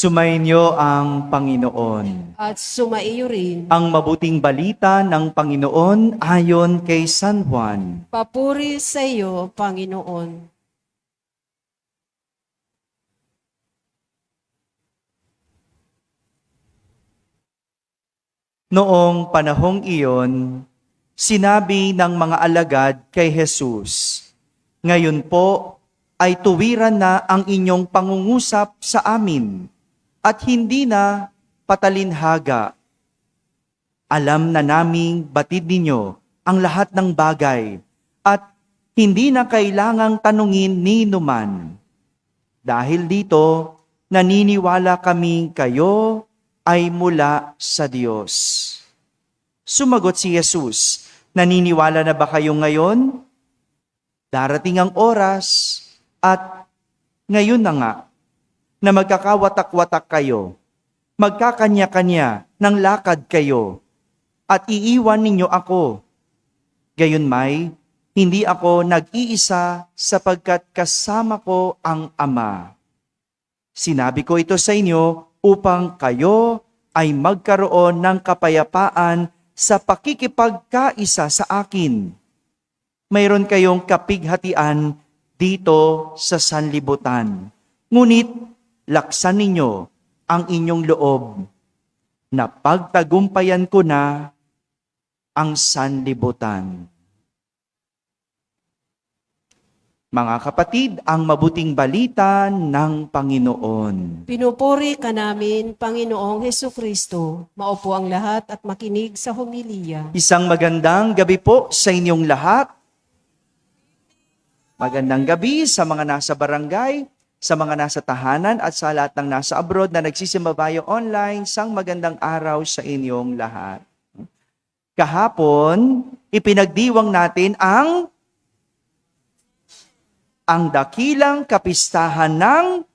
Sumainyo ang Panginoon. At sumaiyo rin. Ang mabuting balita ng Panginoon ayon kay San Juan. Papuri sa iyo, Panginoon. Noong panahong iyon, sinabi ng mga alagad kay Jesus, "Ngayon po ay tuwiran na ang inyong pangungusap sa amin at hindi na patalinhaga. Alam na naming batid ninyo ang lahat ng bagay at hindi na kailangang tanungin ni numan. Dahil dito, naniniwala kaming kayo ay mula sa Diyos." Sumagot si Jesus, "Naniniwala na ba kayo ngayon? Darating ang oras at ngayon na nga na magkakawatak-watak kayo, magkakanya-kanya ng lakad kayo, at iiwan ninyo ako. Gayunmay, hindi ako nag-iisa sapagkat kasama ko ang Ama. Sinabi ko ito sa inyo upang kayo ay magkaroon ng kapayapaan sa pakikipagkaisa sa akin. Mayroon kayong kapighatian dito sa sanlibutan. Ngunit laksan ninyo ang inyong loob na pagtagumpayan ko na ang sanlibutan." Mga kapatid, ang mabuting balita ng Panginoon. Pinupuri ka namin, Panginoong Hesukristo. Maupo ang lahat at makinig sa homilya. Isang magandang gabi po sa inyong lahat. Magandang gabi sa mga nasa barangay, sa mga nasa tahanan at sa lahat ng nasa abroad na nagsisimbabayo online. Isang magandang araw sa inyong lahat. Kahapon, ipinagdiwang natin ang dakilang kapistahan ng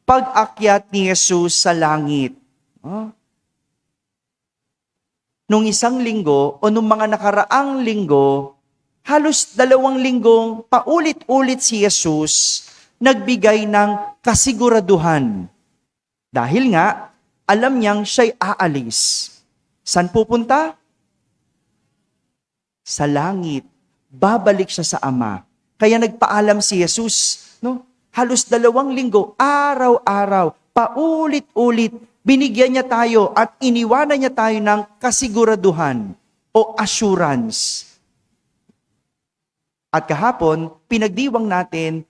pag-akyat ni Jesus sa langit. Nung isang linggo o nung mga nakaraang linggo, halos 2 linggong paulit-ulit si Jesus nagbigay ng kasiguraduhan. Dahil nga, alam niyang siya'y aalis. Saan pupunta? Sa langit. Babalik siya sa Ama. Kaya nagpaalam si Jesus, no? Halos 2 linggo, araw-araw, paulit-ulit, binigyan niya tayo at iniwanan niya tayo ng kasiguraduhan o assurance. At kahapon, pinagdiwang natin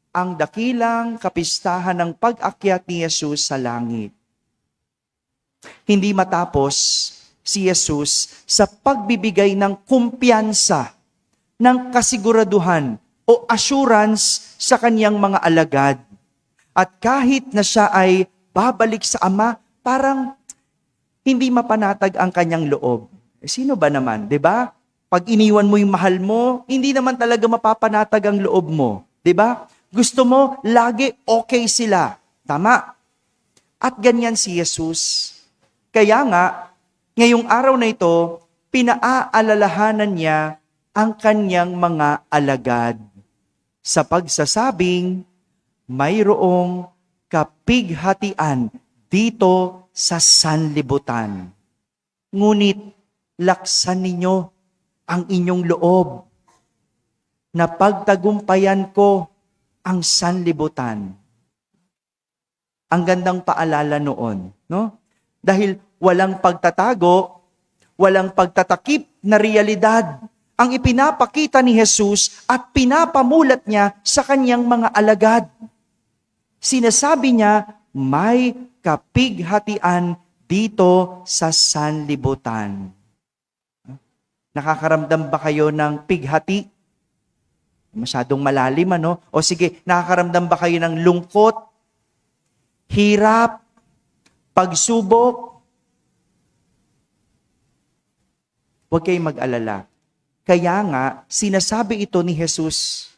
ang dakilang kapistahan ng pag-akyat ni Jesus sa langit. Hindi matapos si Jesus sa pagbibigay ng kumpiyansa, ng kasiguraduhan o assurance sa kanyang mga alagad. At kahit na siya ay babalik sa Ama, parang hindi mapanatag ang kanyang loob. Sino ba naman, 'di ba? Pag iniwan mo yung mahal mo, hindi naman talaga mapapanatag ang loob mo, 'di ba? Gusto mo lagi okay sila. Tama. At ganyan si Jesus. Kaya nga, ngayong araw na ito, pinaaalalahanan niya ang kanyang mga alagad sa pagsasabing, mayroong kapighatian dito sa sanlibutan. Ngunit laksan ninyo ang inyong loob na pagtagumpayan ko ang sanlibutan. Ang gandang paalala noon, no? Dahil walang pagtatago, walang pagtatakip na realidad ang ipinapakita ni Jesus at pinapamulat niya sa kanyang mga alagad. Sinasabi niya, may kapighatian dito sa sanlibutan. Nakakaramdam ba kayo ng pighati? Masyadong malalim, ano? O sige, nakakaramdam ba kayo ng lungkot, hirap, pagsubok? Huwag kayong mag-alala. Kaya nga, sinasabi ito ni Jesus.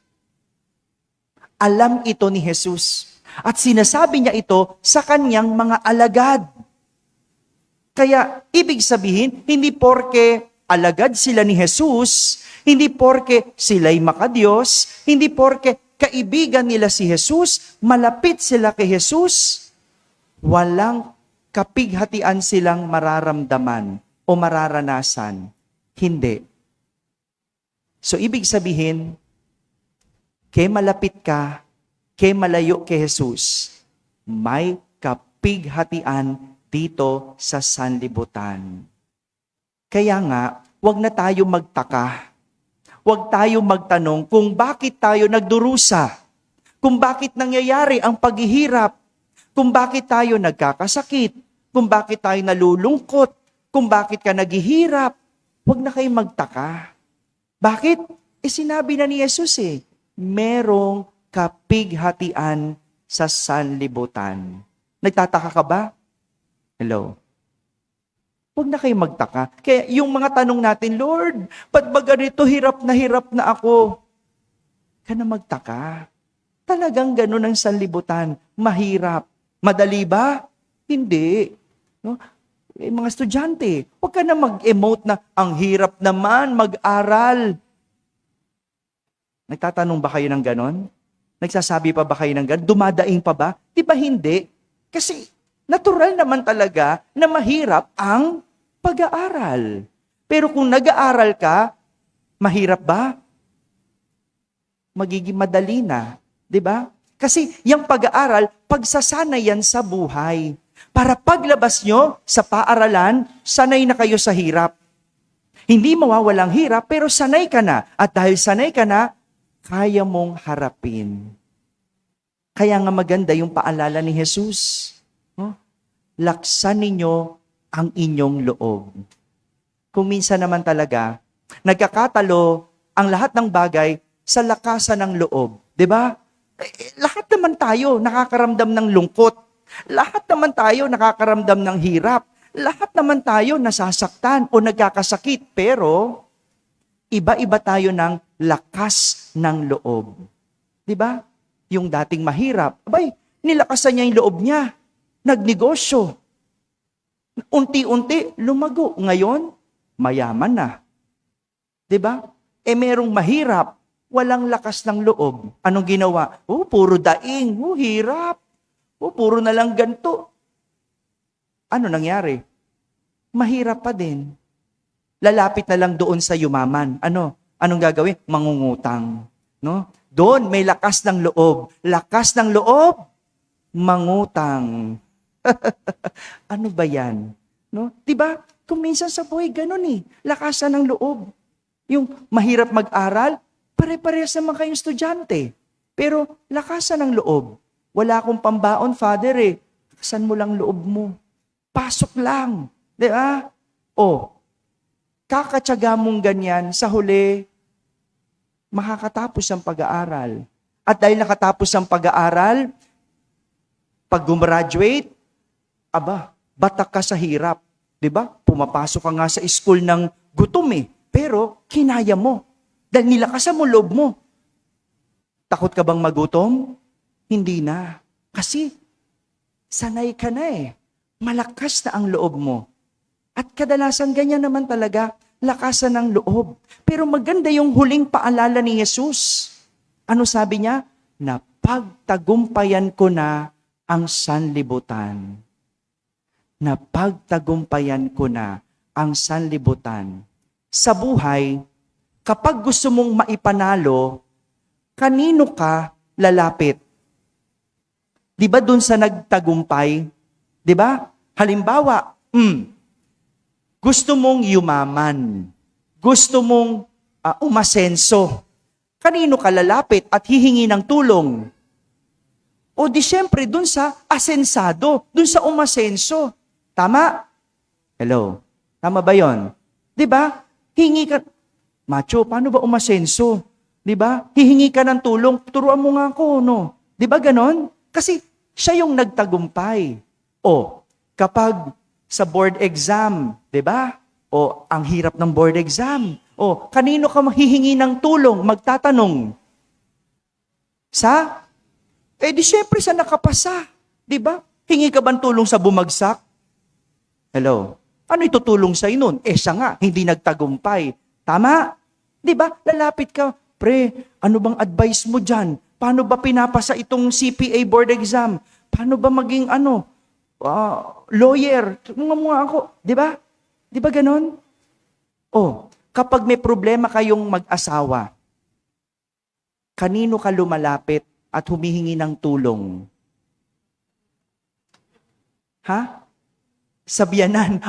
Alam ito ni Jesus. At sinasabi niya ito sa kanyang mga alagad. Kaya, ibig sabihin, hindi porke alagad sila ni Jesus, hindi porke sila'y makadiyos, hindi porke kaibigan nila si Jesus, malapit sila kay Jesus, walang kapighatian silang mararamdaman o mararanasan. Hindi. So, ibig sabihin, kay malapit ka, kay malayo kay Jesus, may kapighatian dito sa sanlibutan. Kaya nga, wag na tayo magtaka. Wag tayo magtanong kung bakit tayo nagdurusa, kung bakit nangyayari ang paghihirap, kung bakit tayo nagkakasakit, kung bakit tayo nalulungkot, kung bakit ka naghihirap. Wag na kayo magtaka. Bakit? Sinabi na ni Jesus merong kapighatian sa sanlibutan. Nagtataka ka ba? Hello? Huwag na kayo magtaka. Kaya yung mga tanong natin, Lord, ba't ba ganito hirap na ako? Ka na magtaka. Talagang ganun ang sanlibutan. Mahirap. Madali ba? Hindi. No? Mga estudyante, huwag ka na mag-emote na ang hirap naman mag-aral. Nagtatanong ba kayo ng ganon? Nagsasabi pa ba kayo ng ganon? Dumadaing pa ba? Di ba hindi? Kasi natural naman talaga na mahirap ang pag-aaral. Pero kung nag-aaral ka, mahirap ba? Magiging madali na. Di ba? Kasi yung pag-aaral, pagsasanay yan sa buhay. Para paglabas nyo sa paaralan, sanay na kayo sa hirap. Hindi mawawalang hirap, pero sanay ka na. At dahil sanay ka na, kaya mong harapin. Kaya nga maganda yung paalala ni Jesus. Laksan ninyo ang inyong loob. Kung minsan naman talaga, nagkakatalo ang lahat ng bagay sa lakasan ng loob. 'Di ba? Lahat naman tayo nakakaramdam ng lungkot. Lahat naman tayo nakakaramdam ng hirap. Lahat naman tayo nasasaktan o nagkakasakit. Pero, iba-iba tayo ng lakas ng loob. 'Di ba? Yung dating mahirap, nilakasan niya yung loob niya. Nagnegosyo. Unti-unti, lumago. Ngayon, mayaman na. 'Di ba? Merong mahirap, walang lakas ng loob. Anong ginawa? Puro daing. Hirap. Puro na lang ganito. Ano nangyari? Mahirap pa din. Lalapit na lang doon sa yumaman. Anong gagawin? Mangungutang. No? Doon may lakas ng loob. Lakas ng loob, mangutang. Ano ba yan? No? Diba? Kung minsan sa buhay, ganun lakasan ng loob. Yung mahirap mag-aral, pare-parehas naman kayong estudyante. Pero lakasan ng loob. Wala akong pambaon, Father Lakasan mo lang loob mo. Pasok lang. Diba? Kakatsaga mong ganyan, sa huli, makakatapos ang pag-aaral. At dahil nakatapos ang pag-aaral, pag gumraduate, batak ka sa hirap. 'Di ba? Pumapasok ka nga sa school ng gutom pero kinaya mo. Dahil nilakasan mo loob mo. Takot ka bang magutom? Hindi na. Kasi sanay ka na Malakas na ang loob mo. At kadalasan ganyan naman talaga, lakasan ng loob. Pero maganda yung huling paalala ni Jesus. Ano sabi niya? Na pagtagumpayan ko na ang sanlibutan. Na pagtagumpayan ko na ang sanlibutan. Sa buhay, kapag gusto mong maipanalo, kanino ka lalapit? Di ba dun sa nagtagumpay? Di ba? Halimbawa, gusto mong yumaman. Gusto mong umasenso. Kanino ka lalapit at hihingi ng tulong? O di syempre, dun sa asensado, dun sa umasenso. Tama? Hello? Tama ba yon? Di ba? Hingi ka, macho, paano ba umasenso? Di ba? Hihingi ka ng tulong, turuan mo nga ako, no? Di ba ganon? Kasi siya yung nagtagumpay. Kapag sa board exam, di ba? Ang hirap ng board exam. Kanino ka mahihingi ng tulong, magtatanong? Di syempre sa nakapasa. Di ba? Hingi ka ba ng tulong sa bumagsak? Hello? Ano itutulong sa'yo nun? Siya nga, hindi nagtagumpay. Tama? Di ba? Lalapit ka, pre, ano bang advice mo dyan? Paano ba pinapasa itong CPA board exam? Paano ba maging lawyer, tulungan mo nga ako. Di ba? Di ba ganon? Kapag may problema kayong mag-asawa, kanino ka lumalapit at humihingi ng tulong? Ha? Sa biyanan.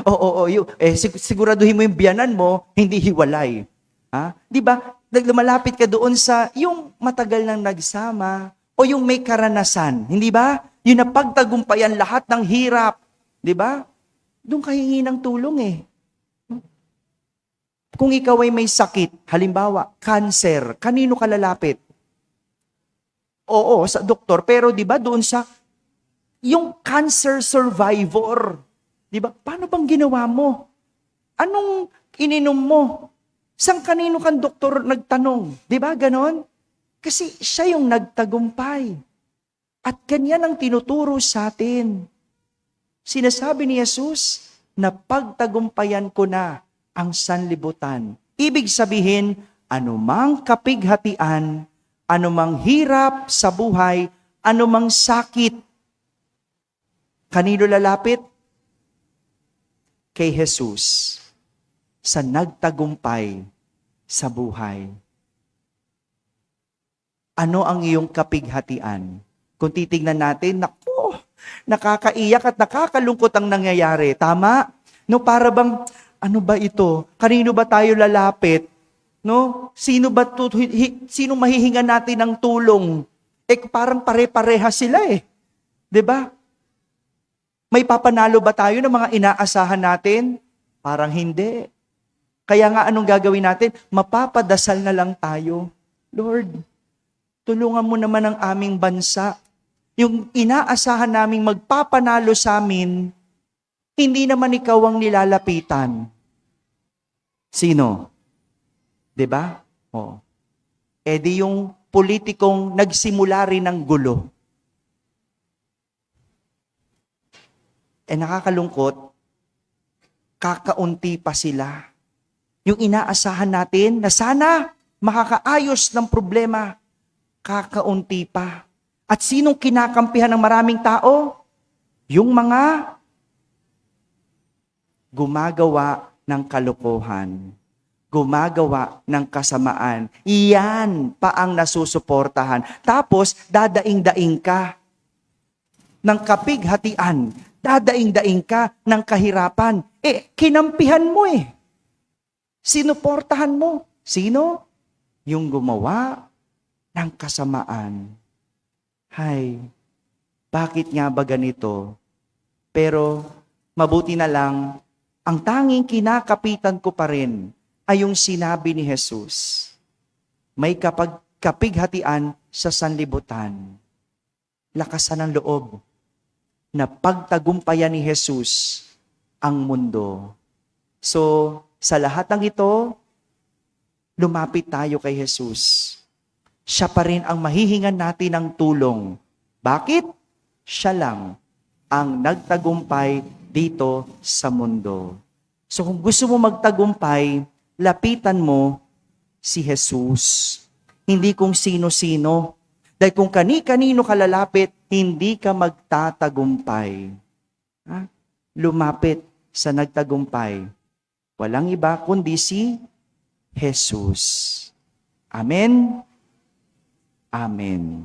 Siguraduhin mo yung biyanan mo, hindi hiwalay. Ha? Di ba? Lumalapit ka doon sa yung matagal nang nagsama o yung may karanasan. Hindi ba? Yung napagtagumpayan lahat ng hirap. Di ba? Doon ka hingi ng tulong eh. Kung ikaw ay may sakit, halimbawa, cancer, kanino ka lalapit? Oo, sa doktor. Pero di ba doon sa yung cancer survivor, di ba? Paano bang ginawa mo? Anong ininom mo? Kanino kang doktor nagtanong? Di ba ganon? Kasi siya yung nagtagumpay. At ganyan ang tinuturo sa atin. Sinasabi ni Jesus na pagtagumpayan ko na ang sanlibutan. Ibig sabihin, anumang kapighatian, anumang hirap sa buhay, anumang sakit, kanino lalapit? Kay Jesus, sa nagtagumpay sa buhay. Ano ang iyong kapighatian? Kung titignan natin, naku, nakakaiyak at nakakalungkot ang nangyayari. Tama? No, para bang, ano ba ito? Kanino ba tayo lalapit? No? Sino mahihinga natin ng tulong? Parang pare-pareha sila eh. 'Di ba? May papanalo ba tayo ng mga inaasahan natin? Parang hindi. Kaya nga anong gagawin natin? Mapapadasal na lang tayo. Lord, tulungan mo naman ang aming bansa. Yung inaasahan naming magpapanalo sa amin, hindi naman ikaw ang nilalapitan. Sino? 'Di ba? Di yung politikong nagsimula rin ng gulo. Nakakalungkot, kakaunti pa sila. Yung inaasahan natin na sana makakaayos ng problema, kakaunti pa. At sinong kinakampihan ng maraming tao? Yung mga gumagawa ng kalokohan, gumagawa ng kasamaan. Iyan pa ang nasusuportahan. Tapos, dadaing-daing ka ng kapighatian. Dadaing-daing ka ng kahirapan. Kinampihan mo eh. Sinuportahan mo. Sino? Yung gumawa ng kasamaan. Hay, bakit nga ba ganito? Pero, mabuti na lang, ang tanging kinakapitan ko pa rin ay yung sinabi ni Jesus. May kapighatian sa sanlibutan. Lakasan ng loob na pagtagumpayan ni Jesus ang mundo. So, sa lahat ng ito, lumapit tayo kay Jesus. Siya pa rin ang mahihingan natin ng tulong. Bakit? Siya lang ang nagtagumpay dito sa mundo. So kung gusto mo magtagumpay, lapitan mo si Jesus. Hindi kung sino-sino. Dahil kung kani-kanino ka lalapit, hindi ka magtatagumpay. Lumapit sa nagtagumpay. Walang iba kundi si Jesus. Amen? Amen.